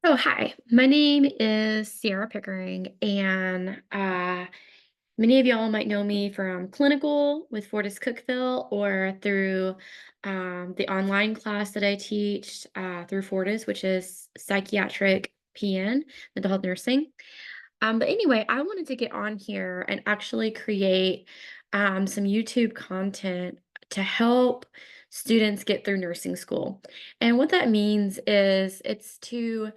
Oh, hi. My name is Sierra Pickering, and many of y'all might know me from clinical with Fortis Cookeville or through the online class that I teach through Fortis, which is psychiatric PN, mental health nursing. But anyway, I wanted to get on here and actually create some YouTube content to help students get through nursing school. And what that means is it's to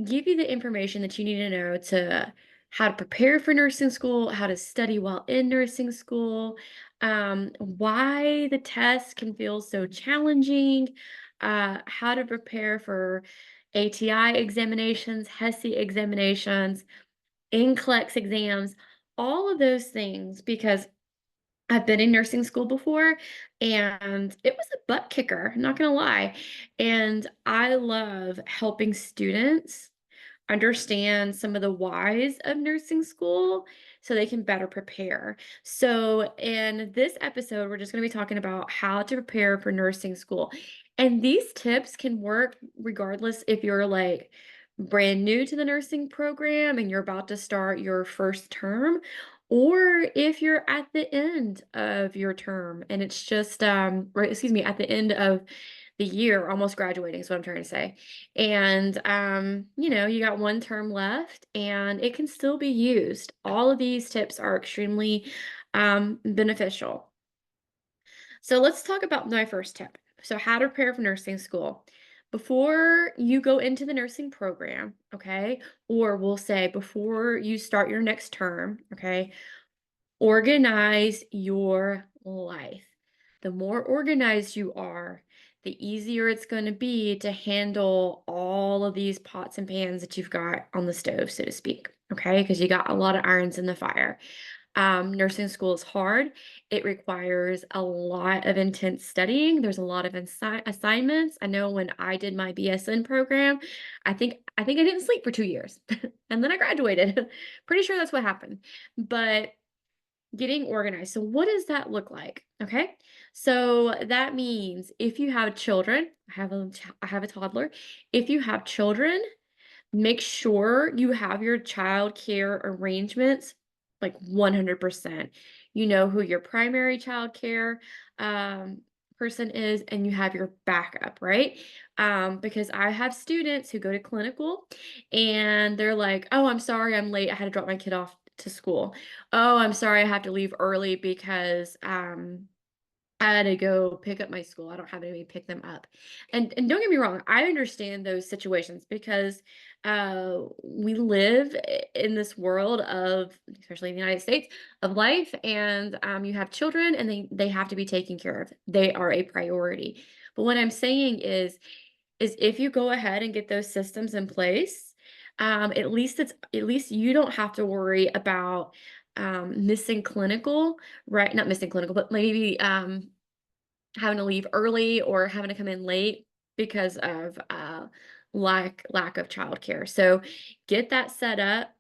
give you the information that you need to know to how to prepare for nursing school, how to study while in nursing school, why the test can feel so challenging, how to prepare for ATI examinations, HESI examinations, NCLEX exams, all of those things, because I've been in nursing school before and it was a butt kicker, I'm not gonna lie. And I love helping students understand some of the whys of nursing school so they can better prepare. So, in this episode, we're just going to be talking about how to prepare for nursing school. And these tips can work regardless if you're like brand new to the nursing program and you're about to start your first term, or if you're at the end of your term and it's just right, excuse me, at the end of the year, almost graduating is what I'm trying to say. And, you got one term left and it can still be used. All of these tips are extremely beneficial. So let's talk about my first tip. So, how to prepare for nursing school. Before you go into the nursing program, okay, or we'll say before you start your next term, okay, organize your life. The more organized you are, the easier it's going to be to handle all of these pots and pans that you've got on the stove, so to speak. Okay, because you got a lot of irons in the fire. Nursing school is hard. It requires a lot of intense studying. There's a lot of assignments. I know when I did my BSN program, I think I didn't sleep for 2 years, and then I graduated. Pretty sure that's what happened. But getting organized. So what does that look like? Okay. So that means if you have children, I have a toddler. If you have children, make sure you have your child care arrangements like 100%. You know who your primary child care um, person is, and you have your backup, right? Because I have students who go to clinical and they're like, oh, I'm sorry, I'm late. I had to drop my kid off to school. Oh, I'm sorry, I have to leave early because I had to go pick up my school. I don't have anybody to pick them up. And don't get me wrong, I understand those situations because we live in this world of, especially in the United States, of life, and you have children, and they have to be taken care of. They are a priority. But what I'm saying is if you go ahead and get those systems in place, at least you don't have to worry about missing clinical, right? Not missing clinical, but maybe having to leave early or having to come in late because of lack of childcare. So get that set up.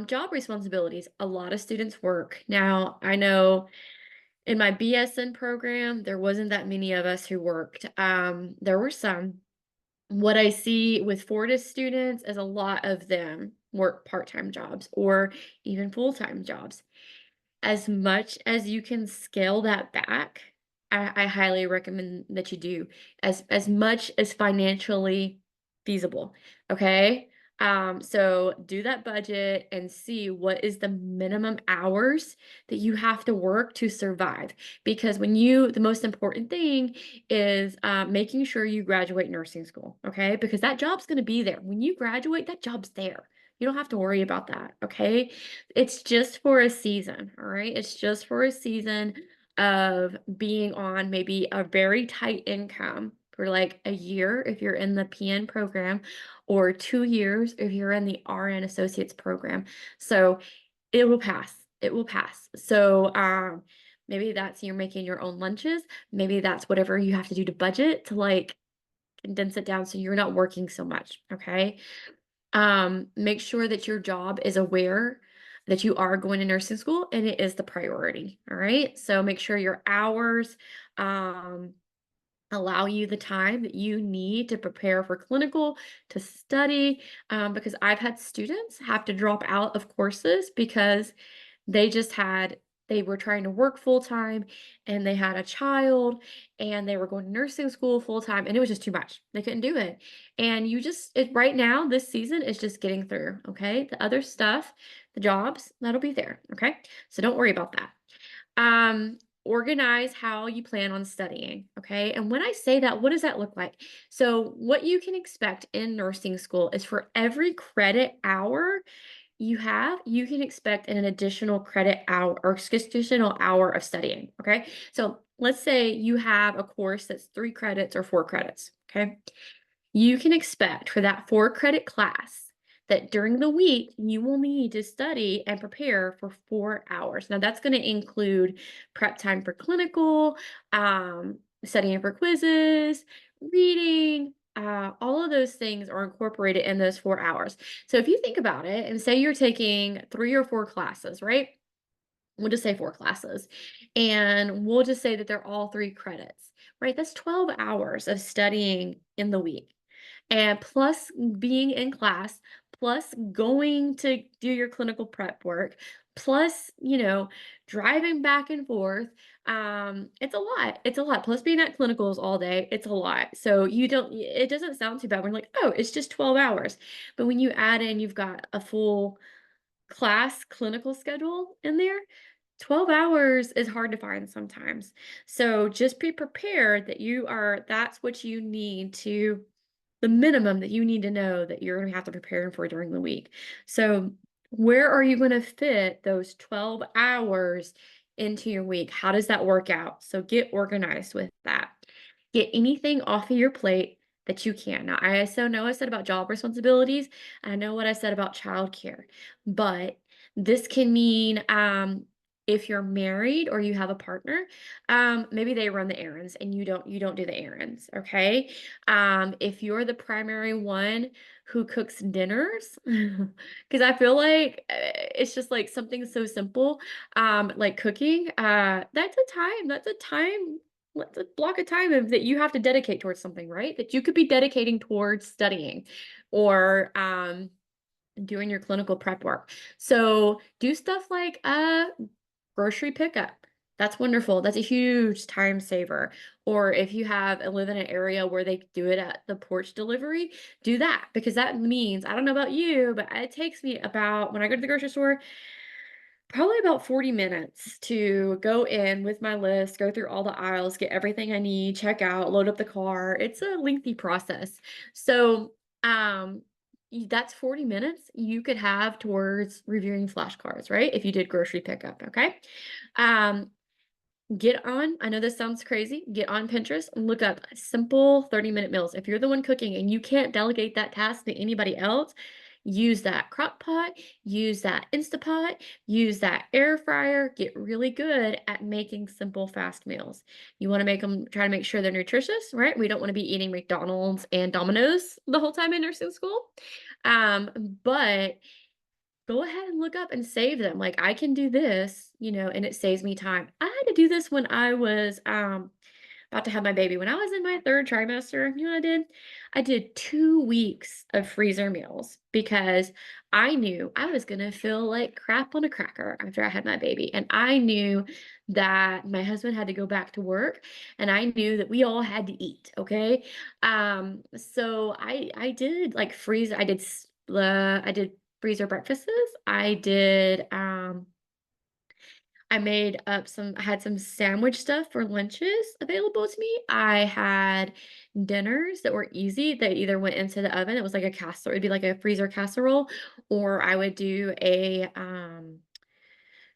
Job responsibilities. A lot of students work. Now, I know in my BSN program, there wasn't that many of us who worked. There were some. What I see with Fortis students is a lot of them work part-time jobs or even full-time jobs. As much as you can scale that back, I highly recommend that you do as much as financially feasible, okay? So do that budget and see what is the minimum hours that you have to work to survive. Because the most important thing is making sure you graduate nursing school, okay? Because that job's gonna be there. When you graduate, that job's there. You don't have to worry about that, okay? It's just for a season, all right? It's just for a season of being on maybe a very tight income for like a year if you're in the PN program, or 2 years if you're in the RN associates program. So it will pass. It will pass. So maybe that's you're making your own lunches. Maybe that's whatever you have to do to budget to like condense it down so you're not working so much. Okay. Make sure that your job is aware that you are going to nursing school and it is the priority. All right. So make sure your hours, um, allow you the time that you need to prepare for clinical, to study, because I've had students have to drop out of courses because they were trying to work full time and they had a child and they were going to nursing school full time and it was just too much. They couldn't do it. And right now, this season is just getting through. Okay. The other stuff, the jobs, that'll be there. Okay. So don't worry about that. Organize how you plan on studying, okay? And when I say that, what does that look like? So, what you can expect in nursing school is for every credit hour you can expect an additional credit hour or additional hour of studying, okay? So, let's say you have a course that's 3 credits or 4 credits, okay? You can expect for that 4 credit class that during the week you will need to study and prepare for 4 hours. Now, that's going to include prep time for clinical, studying for quizzes, reading. All of those things are incorporated in those 4 hours. So, if you think about it and say you're taking 3 or 4 classes, right? We'll just say 4 classes, and we'll just say that they're all 3 credits, right? That's 12 hours of studying in the week. And plus being in class, plus going to do your clinical prep work, plus, driving back and forth. It's a lot. It's a lot. Plus being at clinicals all day, it's a lot. So it doesn't sound too bad. We're like, oh, it's just 12 hours. But when you add in, you've got a full class clinical schedule in there, 12 hours is hard to find sometimes. So just be prepared that that's what you need to the minimum that you need to know that you're going to have to prepare for during the week. So where are you going to fit those 12 hours into your week? How does that work out? So get organized with that. Get anything off of your plate that you can. Now, I also know I said about job responsibilities. I know what I said about childcare, but this can mean if you're married or you have a partner, maybe they run the errands and you don't do the errands. Okay. If you're the primary one who cooks dinners, because I feel like it's just like something so simple, like cooking. That's a block of time that you have to dedicate towards something, right? That you could be dedicating towards studying or doing your clinical prep work. So do stuff like grocery pickup. That's wonderful. That's a huge time saver. Or if you live in an area where they do it at the porch delivery, do that because that means, I don't know about you, but it takes me about, when I go to the grocery store, probably about 40 minutes to go in with my list, go through all the aisles, get everything I need, check out, load up the car. It's a lengthy process. So, that's 40 minutes you could have towards reviewing flashcards, right? If you did grocery pickup, okay? Um, I know this sounds crazy, get on Pinterest and look up simple 30-minute meals. If you're the one cooking and you can't delegate that task to anybody else, use that crock pot, use that Instapot, use that air fryer. Get really good at making simple, fast meals. You want to try to make sure they're nutritious, right? We don't want to be eating McDonald's and Domino's the whole time in nursing school. But go ahead and look up and save them. Like, I can do this, and it saves me time. I had to do this when I was about to have my baby. When I was in my 3rd trimester, you know what I did? I did 2 weeks of freezer meals because I knew I was gonna feel like crap on a cracker after I had my baby. And I knew that my husband had to go back to work, and I knew that we all had to eat, okay? So I did like freeze I did freezer breakfasts. I had some sandwich stuff for lunches available to me. I had dinners that were easy that either went into the oven. It was like a casserole. It'd be like a freezer casserole, or I would do a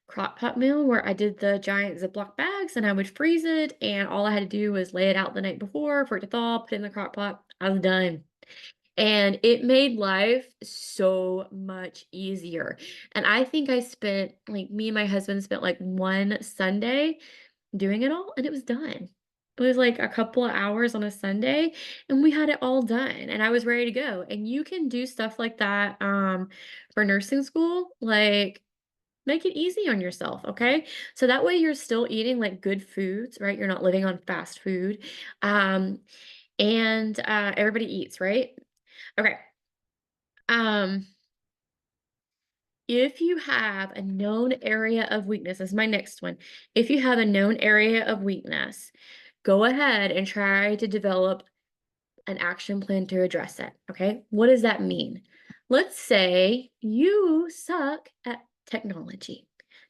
crock pot meal where I did the giant Ziploc bags and I would freeze it, and all I had to do was lay it out the night before for it to thaw, put it in the crock pot. I was done. And it made life so much easier. And I think me and my husband spent like one Sunday doing it all, and it was done. It was like a couple of hours on a Sunday, and we had it all done, and I was ready to go. And you can do stuff like that for nursing school. Like, Make it easy on yourself, okay? So that way you're still eating like good foods, right? You're not living on fast food. Um, and everybody eats, right? Okay. Um, if you have a known area of weakness, this is my next one. If you have a known area of weakness, go ahead and try to develop an action plan to address it. Okay. What does that mean? Let's say you suck at technology.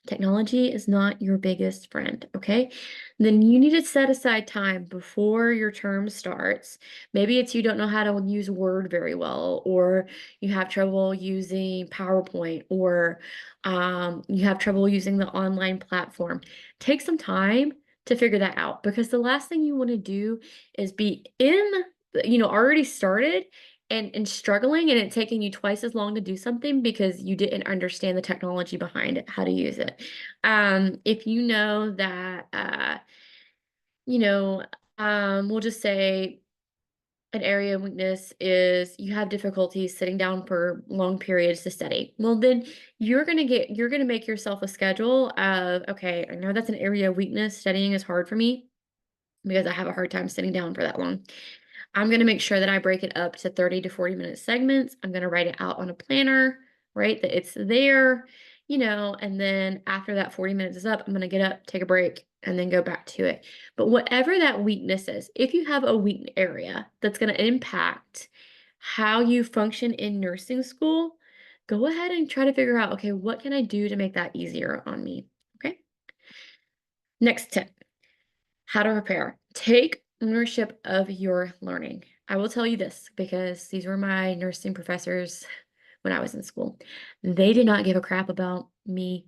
Technology is not your biggest friend. Okay. Then you need to set aside time before your term starts. Maybe it's you don't know how to use Word very well, or you have trouble using PowerPoint, or you have trouble using the online platform. Take some time to figure that out, because the last thing you want to do is be already started and struggling, and it taking you twice as long to do something because you didn't understand the technology behind it, how to use it. If you know that, you know, we'll just say an area of weakness is you have difficulty sitting down for long periods to study. Well, then you're gonna make yourself a schedule of, okay, I know that's an area of weakness. Studying is hard for me because I have a hard time sitting down for that long. I'm gonna make sure that I break it up to 30 to 40-minute segments. I'm gonna write it out on a planner, right? That it's there, and then after that 40 minutes is up, I'm gonna get up, take a break, and then go back to it. But whatever that weakness is, if you have a weak area that's gonna impact how you function in nursing school, go ahead and try to figure out, okay, what can I do to make that easier on me? Okay. Next tip. How to prepare. Take ownership of your learning. I will tell you this because these were my nursing professors when I was in school. They did not give a crap about me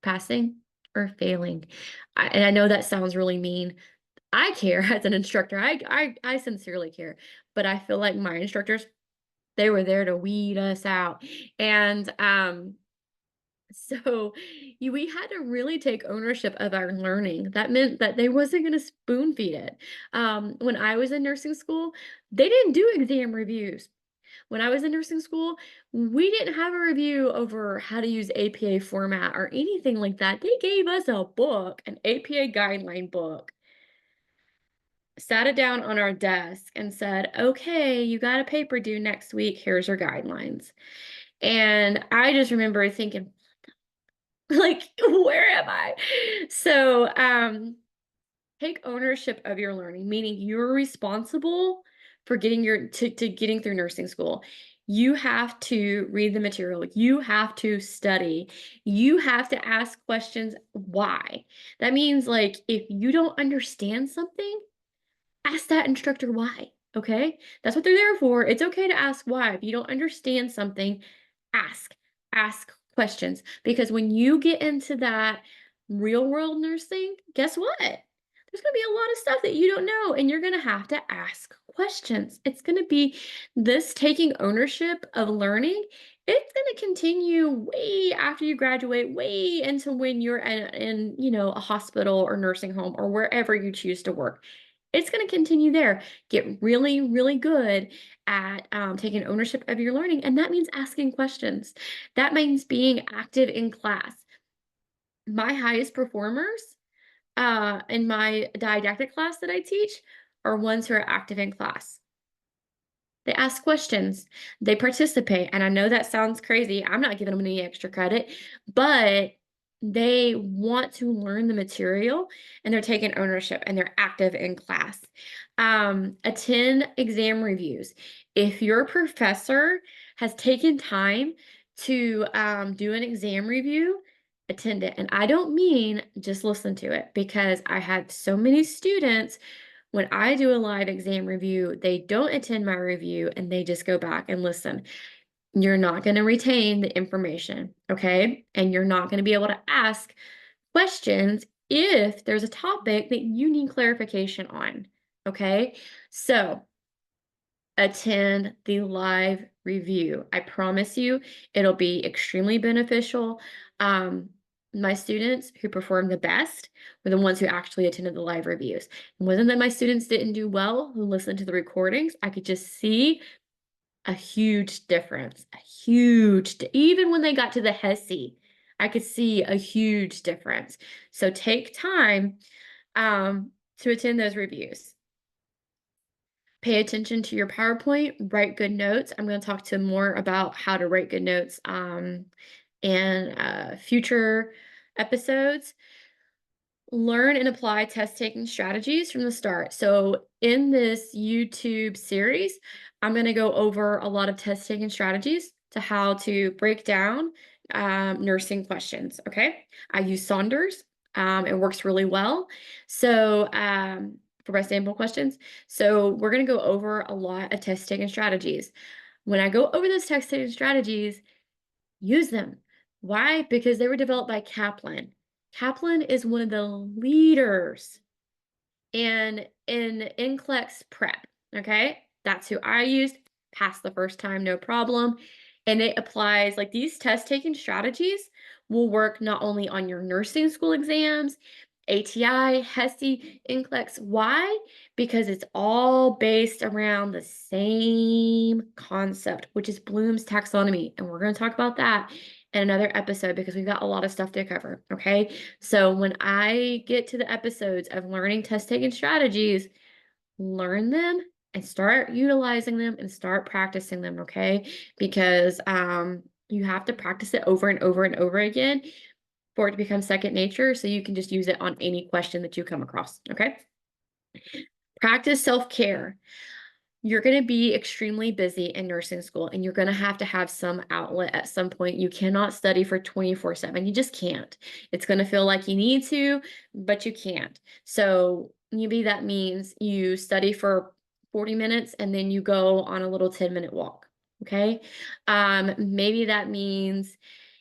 passing or failing. And I know that sounds really mean. I care as an instructor. I sincerely care. But I feel like my instructors, they were there to weed us out. And so we had to really take ownership of our learning. That meant that they wasn't going to spoon feed it. When I was in nursing school, they didn't do exam reviews. When I was in nursing school, we didn't have a review over how to use APA format or anything like that. They gave us a book, an APA guideline book, sat it down on our desk and said, okay, you got a paper due next week. Here's your guidelines. And I just remember thinking, like, where am I? So, take ownership of your learning, meaning you're responsible for getting to getting through nursing school. You have to read the material. You have to study. You have to ask questions why. That means like if you don't understand something, ask that instructor why. Okay? That's what they're there for. It's okay to ask why. If you don't understand something, ask. Ask questions. Because when you get into that real world nursing, guess what? There's going to be a lot of stuff that you don't know, and you're going to have to ask questions. It's going to be this taking ownership of learning. It's going to continue way after you graduate, way into when you're in a hospital or nursing home or wherever you choose to work. It's going to continue there. Get really, really good at taking ownership of your learning. And that means asking questions. That means being active in class. My highest performers in my didactic class that I teach are ones who are active in class. They ask questions, they participate. And I know that sounds crazy. I'm not giving them any extra credit, but they want to learn the material and they're taking ownership and they're active in class. Attend exam reviews. If your professor has taken time to do an exam review, attend it. And I don't mean just listen to it, because I had so many students when I do a live exam review, they don't attend my review and they just go back and listen. You're not going to retain the information, okay? And you're not going to be able to ask questions if there's a topic that you need clarification on, okay? So, attend the live review. I promise you, it'll be extremely beneficial. Um, my students who performed the best were the ones who actually attended the live reviews. It wasn't that my students didn't do well who listened to the recordings. I could just see a huge difference, even when they got to the HESI. I could see a huge difference. So take time to attend those reviews. Pay attention to your PowerPoint, write good notes. I'm going to talk to more about how to write good notes in future episodes. Learn and apply test taking strategies from the start. So, in this YouTube series, I'm going to go over a lot of test taking strategies to how to break down nursing questions. Okay. I use Saunders, it works really well. So, for breast sample questions. So, we're going to go over a lot of test taking strategies. When I go over those test taking strategies, use them. Why? Because they were developed by Kaplan. Kaplan is one of the leaders in NCLEX prep. Okay, that's who I used. Passed the first time, no problem. And it applies like these test taking strategies will work not only on your nursing school exams, ATI, HESI, NCLEX. Why? Because it's all based around the same concept, which is Bloom's taxonomy. And we're going to talk about that in another episode because we've got a lot of stuff to cover. Okay. So when I get to the episodes of learning test taking strategies, learn them and start utilizing them and start practicing them. Okay. Because you have to practice it over and over and over again for it to become second nature. So you can just use it on any question that you come across. Okay. Practice self care. You're going to be extremely busy in nursing school and you're going to have some outlet at some point. You cannot study for 24/7. You just can't. It's going to feel like you need to, but you can't. So maybe that means you study for 40 minutes and then you go on a little 10-minute walk. Okay. Maybe that means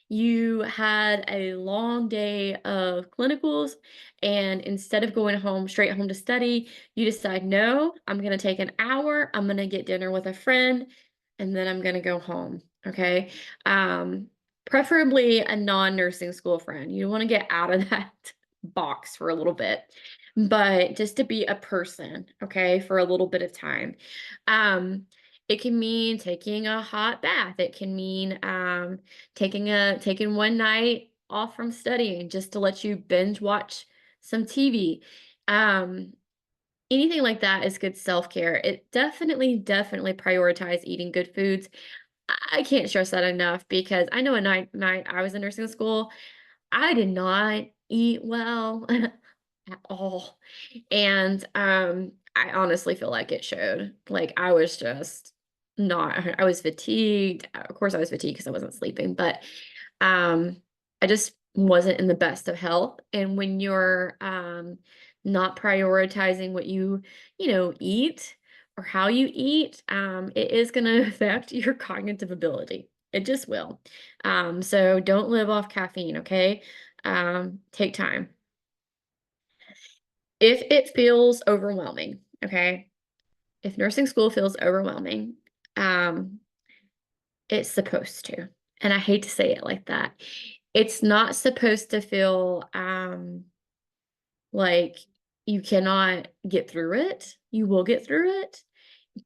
you had a long day of clinicals and instead of going home straight home to study, you decide, no, I'm going to take an hour, I'm going to get dinner with a friend, and then I'm going to go home. Okay. um Preferably a non-nursing school friend. You want to get out of that box for a little bit, but just to be a person, okay, for a little bit of time. It can mean taking a hot bath. It can mean taking one night off from studying just to let you binge watch some TV. Um, Anything like that is good self-care. It definitely prioritize eating good foods. I can't stress that enough because I know a night I was in nursing school, I did not eat well at all. And I honestly feel like it showed. Like I was just not I was fatigued. Of course I was fatigued because I wasn't sleeping, but um, I just wasn't in the best of health. And when you're not prioritizing what you eat or how you eat, it is going to affect your cognitive ability. It just will. So don't live off caffeine, okay? Take time. If it feels overwhelming, okay? If nursing school feels overwhelming, um, it's supposed to. And I hate to say it like that. It's not supposed to feel like you cannot get through it. You will get through it.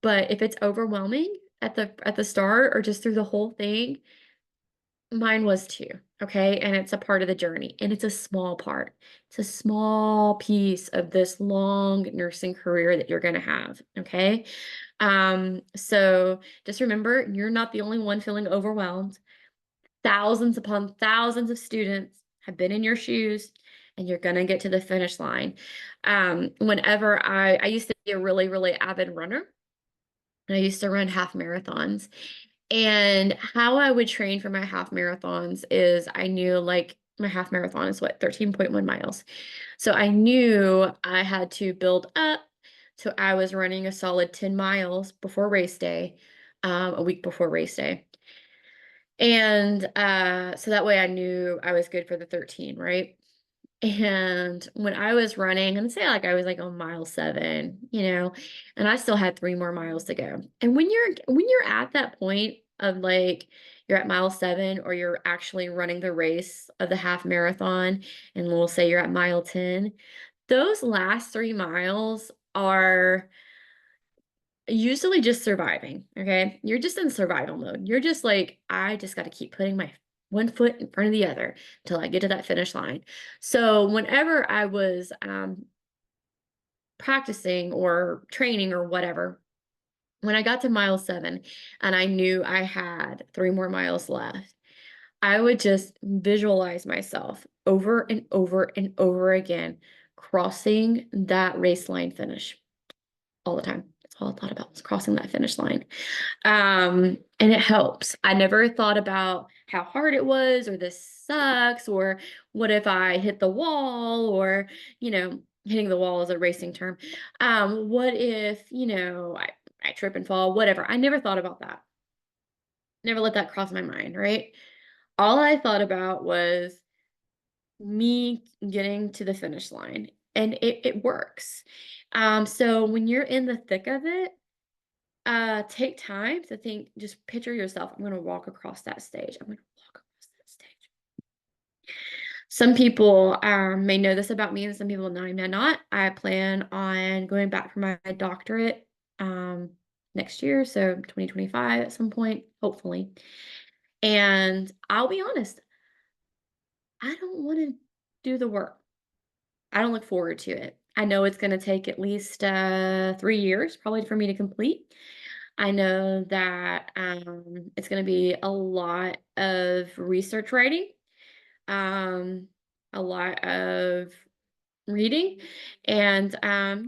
But if it's overwhelming at the start or just through the whole thing, mine was too, okay? And it's a part of the journey, and it's a small part. It's a small piece of this long nursing career that you're gonna have, okay? So just remember, you're not the only one feeling overwhelmed. Thousands upon thousands of students have been in your shoes, and you're gonna get to the finish line. Whenever I used to be a really avid runner, and I used to run half marathons. And how I would train for my half marathons is I knew like my half marathon is what, 13.1 miles. So I knew I had to build up. So I was running a solid 10 miles before race day, a week before race day. And so that way I knew I was good for the 13, right? And when I was running, and say like I was like on mile 7, and I still had 3 more miles to go. And when you're at that point of like you're at mile 7 or you're actually running the race of the half marathon, and we'll say you're at mile 10, those last 3 miles are usually just surviving, okay? You're just in survival mode. You're just like, I just got to keep putting my one foot in front of the other till I get to that finish line. So whenever I was practicing or training or whatever, when I got to mile 7 and I knew I had 3 more miles left, I would just visualize myself over and over and over again crossing that race line finish all the time. That's all I thought about was crossing that finish line. And it helps. I never thought about how hard it was or this sucks or what if I hit the wall or, hitting the wall is a racing term. What if, I trip and fall, whatever. I never thought about that. Never let that cross my mind, right? All I thought about was me getting to the finish line and it works. So when you're in the thick of it, take time to think, just picture yourself. I'm gonna walk across that stage. I'm gonna walk across that stage. Some people may know this about me, and some people may not. I plan on going back for my doctorate next year, so 2025 at some point, hopefully. And I'll be honest, I don't want to do the work. I don't look forward to it. I know it's going to take at least 3 years probably for me to complete. I know that it's going to be a lot of research writing, um, a lot of reading, and that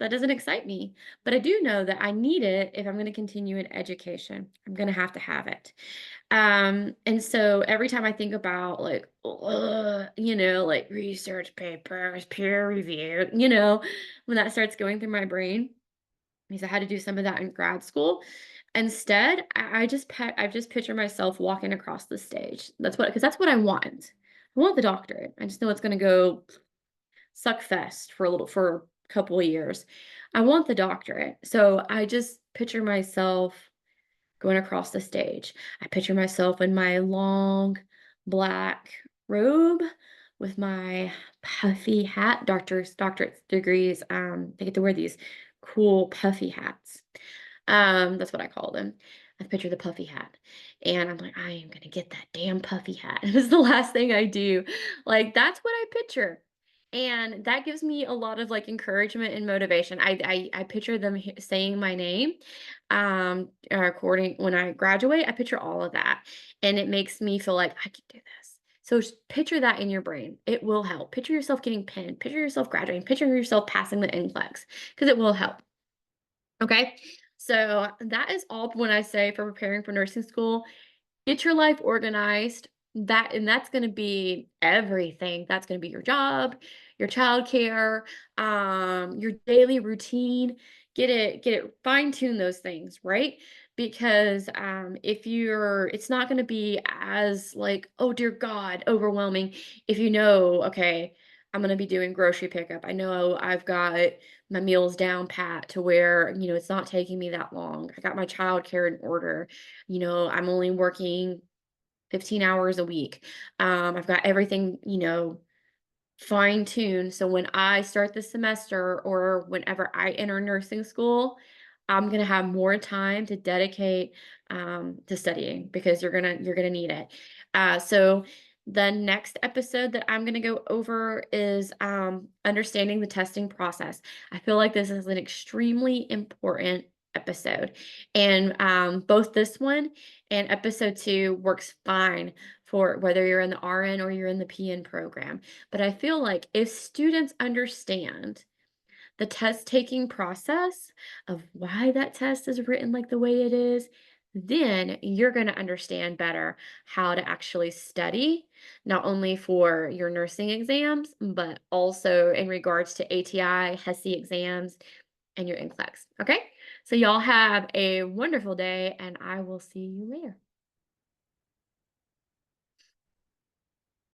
doesn't excite me. But I do know that I need it if I'm going to continue in education. I'm going to have it. And so every time I think about like, like research papers, peer review, when that starts going through my brain, because I had to do some of that in grad school. Instead, I just picture myself walking across the stage. Because that's what I want. I want the doctorate. I just know it's going to go suck fest for a couple of years. I want the doctorate. So I just picture myself going across the stage. I picture myself in my long black robe with my puffy hat. Doctorate degrees, they get to wear these cool puffy hats. That's what I call them. I picture the puffy hat. And I'm like, I am gonna get that damn puffy hat. It's the last thing I do. Like, that's what I picture. And that gives me a lot of like encouragement and motivation. I picture them saying my name according when I graduate. I picture all of that. And it makes me feel like I can do this. So just picture that in your brain. It will help. Picture yourself getting pinned. Picture yourself graduating. Picture yourself passing the NCLEX because it will help. Okay. So that is all when I say for preparing for nursing school. Get your life organized. That's going to be everything. That's going to be your job, your childcare, your daily routine. Get it fine tune those things, right? Because if it's not going to be as like, oh dear God, overwhelming. If okay, I'm going to be doing grocery pickup. I know I've got my meals down pat to where it's not taking me that long. I got my childcare in order. I'm only working 15 hours a week. I've got everything, fine tuned. So when I start the semester or whenever I enter nursing school, I'm gonna have more time to dedicate to studying because you're gonna need it. So the next episode that I'm gonna go over is understanding the testing process. I feel like this is an extremely important episode, and both this one and episode 2 works fine for whether you're in the RN or you're in the PN program. But I feel like if students understand the test taking process of why that test is written like the way it is, then you're going to understand better how to actually study, not only for your nursing exams, but also in regards to ATI, HESI exams, and your NCLEX. Okay? So y'all have a wonderful day, and I will see you later.